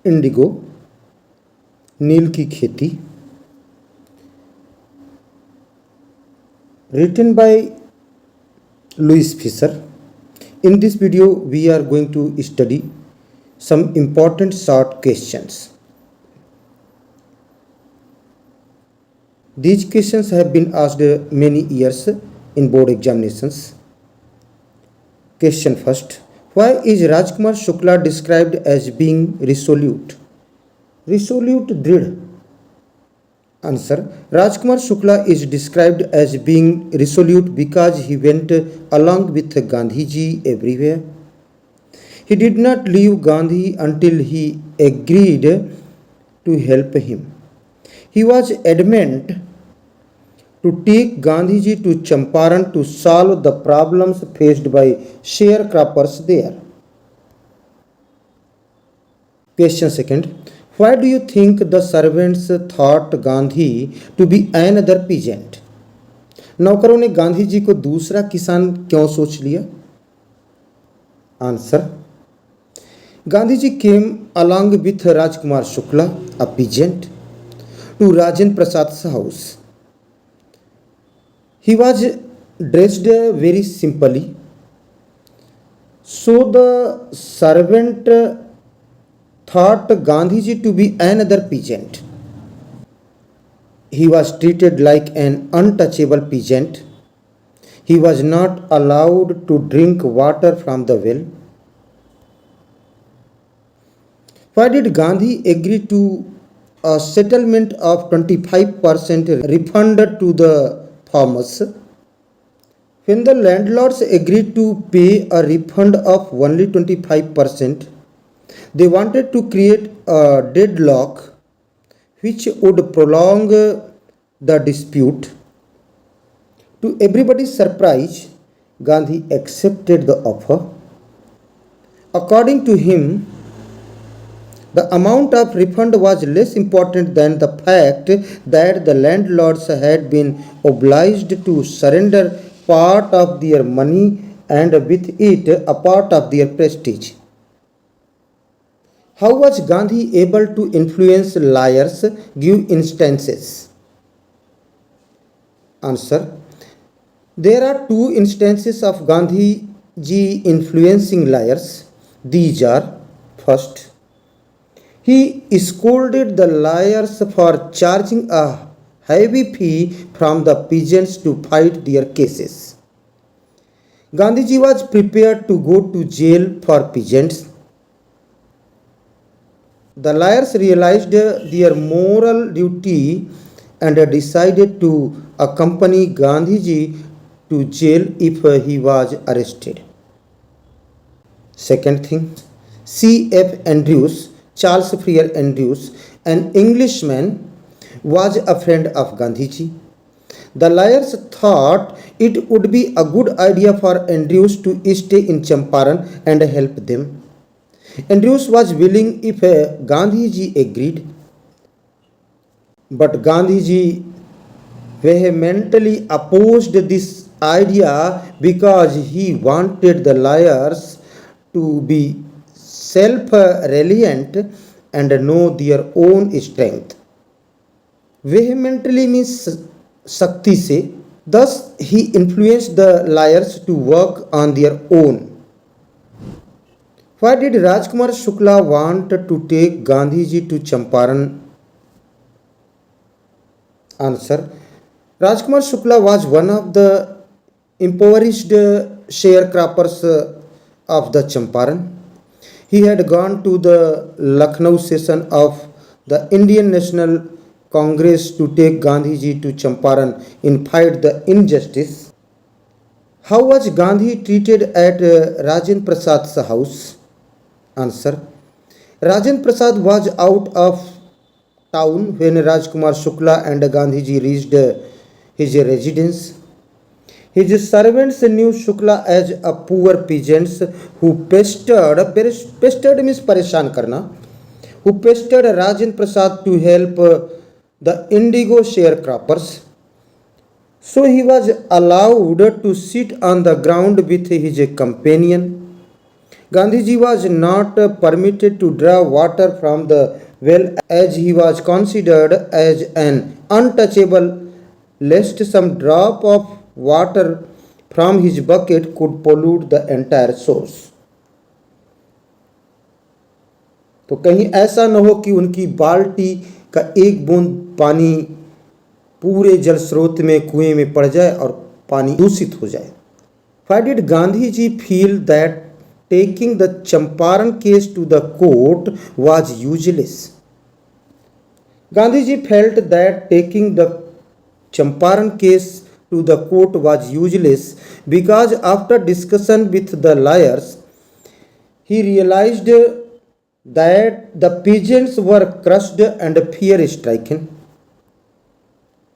Indigo, नील की खेती, written by Louis Fisher. In this video, we are going to study some important short questions. These questions have been asked many years in board examinations. Question first. Why is Rajkumar Shukla described as being resolute? Resolute drid. Answer. Rajkumar Shukla is described as being resolute because he went along with Gandhiji everywhere. He did not leave Gandhi until he agreed to help him. He was adamant to take Gandhiji to Champaran to solve the problems faced by sharecroppers there. Question second. Why do you think the servants thought Gandhi to be another peasant? नौकरों ने गांधी जी को दूसरा किसान क्यों सोच लिया? Answer. Gandhiji came along with Rajkumar Shukla, a peasant, to Rajendra Prasad's house. He was dressed very simply, so the servant thought Gandhiji to be another peasant. He was treated like an untouchable peasant. He was not allowed to drink water from the well. Why did Gandhi agree to a settlement of 25% refund to the farmers? When the landlords agreed to pay a refund of only 25%, they wanted to create a deadlock which would prolong the dispute. To everybody's surprise, Gandhi accepted the offer. According to him, the amount of refund was less important than the fact that the landlords had been obliged to surrender part of their money and with it a part of their prestige. How was Gandhi able to influence liars? Give instances. Answer. There are two instances of Gandhiji influencing liars. These are: first, he scolded the liars for charging a heavy fee from the peasants to fight their cases. Gandhiji was prepared to go to jail for peasants. The liars realized their moral duty and decided to accompany Gandhiji to jail if he was arrested. Second thing, C.F. Andrews, Charles Freer Andrews, an Englishman, was a friend of Gandhiji. The liars thought it would be a good idea for Andrews to stay in Champaran and help them. Andrews was willing if Gandhiji agreed. But Gandhiji vehemently opposed this idea because he wanted the liars to be self-reliant and know their own strength. Vehemently means Shakti se. Thus, he influenced the liars to work on their own. Why did Rajkumar Shukla want to take Gandhiji to Champaran? Answer. Rajkumar Shukla was one of the impoverished sharecroppers of the Champaran. He had gone to the Lucknow session of the Indian National Congress to take Gandhiji to Champaran in fight the injustice. How was Gandhi treated at Rajendra Prasad's house? Answer. Rajendra Prasad was out of town when Rajkumar Shukla and Gandhiji reached his residence. His servants knew Shukla as a poor peasant who pestered means pareshan karna, who pestered Rajendra Prasad to help the Indigo sharecroppers. So he was allowed to sit on the ground with his companion. Gandhiji was not permitted to draw water from the well as he was considered as an untouchable lest some drop of water from his bucket could pollute the entire source. तो कहीं ऐसा न हो कि उनकी बाल्टी का एक बूंद पानी पूरे जल स्रोत में कुएं में पड़ जाए और पानी दूषित हो जाए. Why did Gandhiji feel that taking the Champaran case to the court was useless? Gandhiji felt that taking the Champaran case to the court was useless because after discussion with the lawyers, he realized that the peasants were crushed and fear stricken.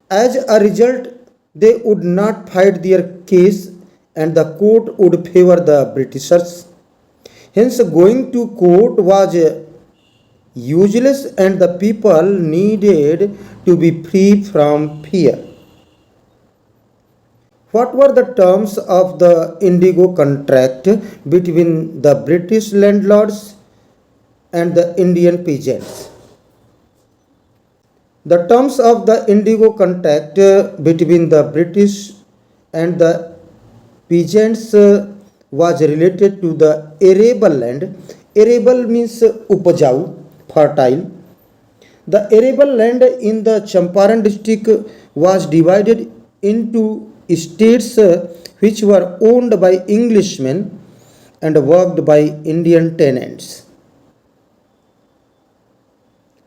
As a result, they would not fight their case and the court would favor the Britishers. Hence, going to court was useless and the people needed to be free from fear. What were the terms of the Indigo contract between the British landlords and the Indian peasants? The terms of the Indigo contract between the British and the peasants was related to the arable land. Arable means upajau, fertile. The arable land in the Champaran district was divided into states which were owned by Englishmen and worked by Indian tenants.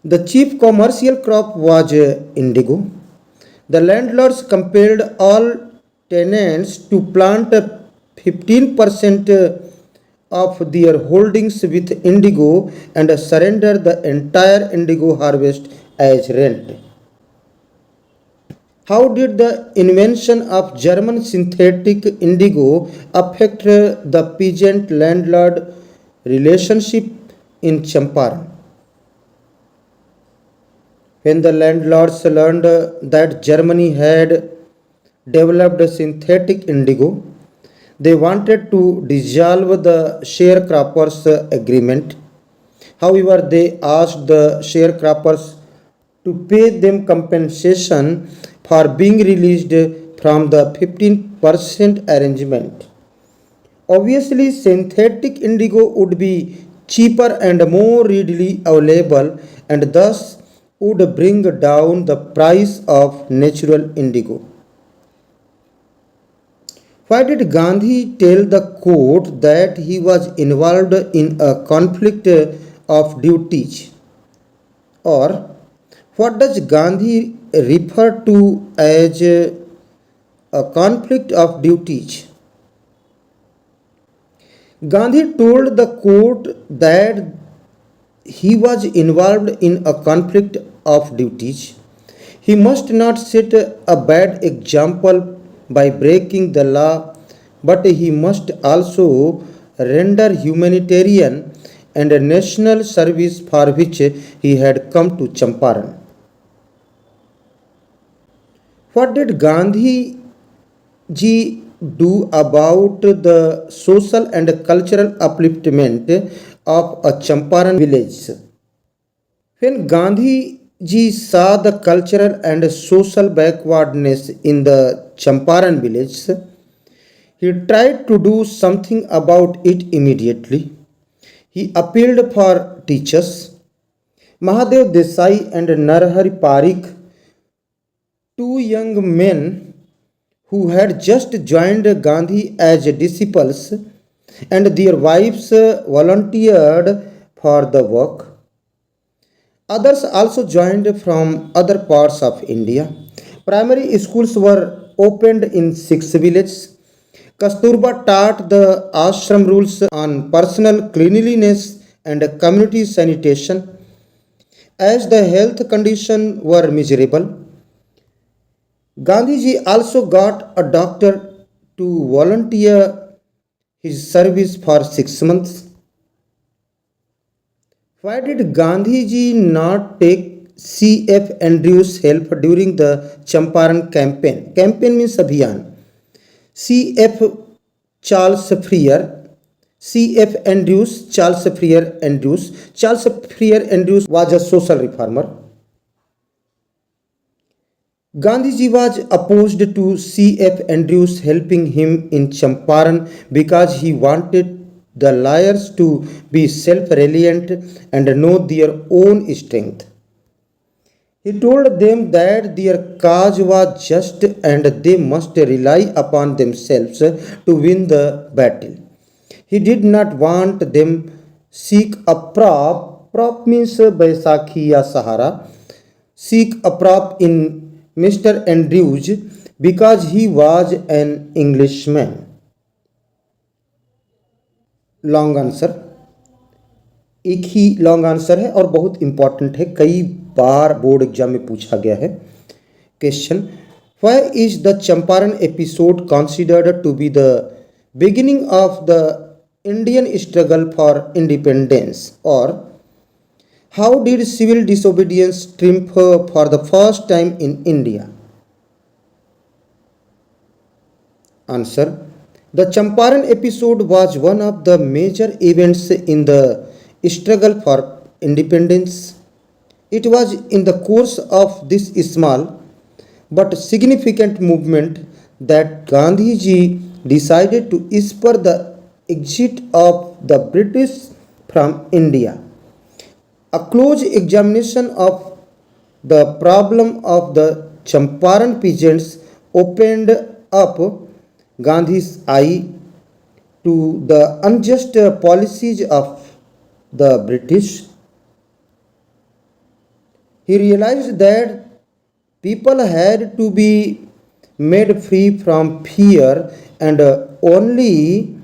The chief commercial crop was indigo. The landlords compelled all tenants to plant 15% of their holdings with indigo and surrender the entire indigo harvest as rent. How did the invention of German synthetic indigo affect the peasant landlord relationship in Champaran? When the landlords learned that Germany had developed synthetic indigo, they wanted to dissolve the sharecroppers' agreement. However, they asked the sharecroppers to pay them compensation for being released from the 15% arrangement. Obviously, synthetic indigo would be cheaper and more readily available and thus would bring down the price of natural indigo. Why did Gandhi tell the court that he was involved in a conflict of duties? Or what does Gandhi refer to as a conflict of duties? Gandhi told the court that he was involved in a conflict of duties. He must not set a bad example by breaking the law, but he must also render humanitarian and national service for which he had come to Champaran. What did Gandhi ji do about the social and cultural upliftment of a Champaran village? When Gandhi ji saw the cultural and social backwardness in the Champaran village, he tried to do something about it immediately. He appealed for teachers. Mahadev Desai and Narhari Parikh, two young men who had just joined Gandhi as disciples, and their wives volunteered for the work. Others also joined from other parts of India. Primary schools were opened in 6 villages. Kasturba taught the ashram rules on personal cleanliness and community sanitation. As the health conditions were miserable, Gandhiji also got a doctor to volunteer his service for 6 months. Why did Gandhiji not take C.F. Andrews' help during the Champaran campaign? Campaign means Abhiyan. C.F. Charles Freer C.F. Andrews, Charles Freer Andrews. Charles Freer Andrews was a social reformer. Gandhiji was opposed to C.F. Andrews helping him in Champaran because he wanted the liars to be self-reliant and know their own strength. He told them that their cause was just and they must rely upon themselves to win the battle. He did not want them seek a prop. Prop means Baisakhi ya Sahara. Seek a prop in Mr. Andrews because he was an Englishman. Long answer, एक ही long answer है और बहुत important है, कई बार board exam में पूछा गया है. Question, why is the Champaran episode considered to be the beginning of the Indian struggle for independence, और how did civil disobedience triumph for the first time in India? Answer, the Champaran episode was one of the major events in the struggle for independence. It was in the course of this small but significant movement that Gandhiji decided to spur the exit of the British from India. A close examination of the problem of the Champaran peasants opened up Gandhi's eye to the unjust policies of the British. He realized that people had to be made free from fear and only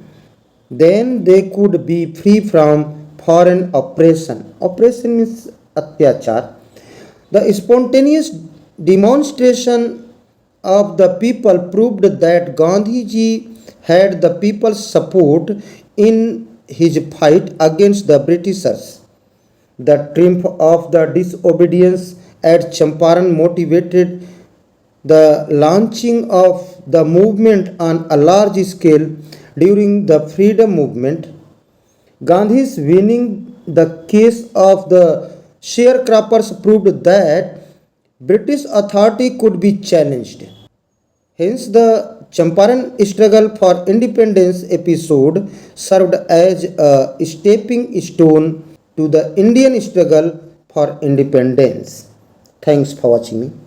then they could be free from foreign oppression. Oppression means atyachar. The spontaneous demonstration of the people proved that Gandhiji had the people's support in his fight against the Britishers. The triumph of the disobedience at Champaran motivated the launching of the movement on a large scale during the freedom movement. Gandhi's winning the case of the sharecroppers proved that British authority could be challenged. Hence, the Champaran struggle for independence episode served as a stepping stone to the Indian struggle for independence. Thanks for watching me.